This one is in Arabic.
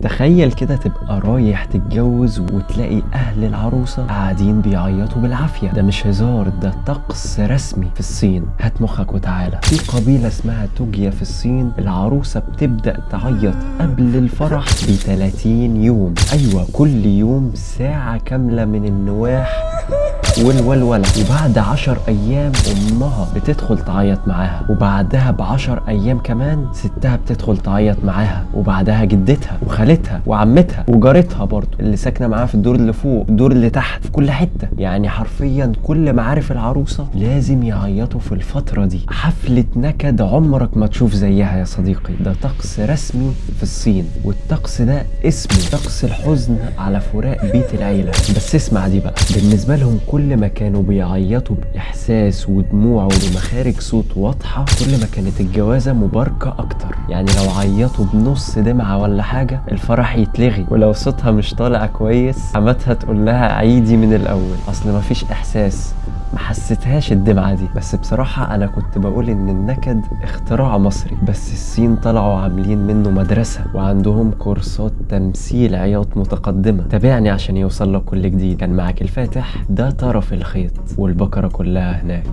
تخيل كده تبقى رايح تتجوز وتلاقي اهل العروسة قاعدين بيعيطوا بالعافية. ده مش هزار، ده طقس رسمي في الصين. هات مخك وتعالى. في قبيلة اسمها توجيا في الصين، العروسة بتبدأ تعيط قبل الفرح ب30 يوم. ايوه، كل يوم ساعة كاملة من النواح والولولة. وبعد 10 ايام امها بتدخل تعيط معاها، وبعدها ب10 ايام كمان ستها بتدخل تعيط معاها، وبعدها جدتها وخالتها وعمتها وجارتها برضو اللي ساكنه معاها في الدور اللي فوق الدور اللي تحت، في كل حته. يعني حرفيا كل معارف العروسه لازم يعيطوا في الفتره دي. حفله نكد عمرك ما تشوف زيها يا صديقي. ده طقس رسمي في الصين، والطقس ده اسمه طقس الحزن على فراق بيت العيله. بس اسمع دي بقى، بالنسبه لهم كل ما كانوا بيعيطوا بإحساس ودموع ومخارج صوت واضحة، كل ما كانت الجوازة مباركة أكتر. يعني لو عيطوا بنص دمعة ولا حاجة الفرح يتلغي، ولو صوتها مش طالع كويس حماتها تقول لها عيدي من الأول، أصل مفيش إحساس. ما حسيتهاش الدمعة دي. بس بصراحة أنا كنت بقول إن النكد اختراع مصري، بس الصين طلعوا عاملين منه مدرسة، وعندهم كورسات تمثيل عياط متقدمة. تابعني عشان يوصل لك كل جديد. كان معاك الفاتح، ده طرف الخيط، والبكرة كلها هناك.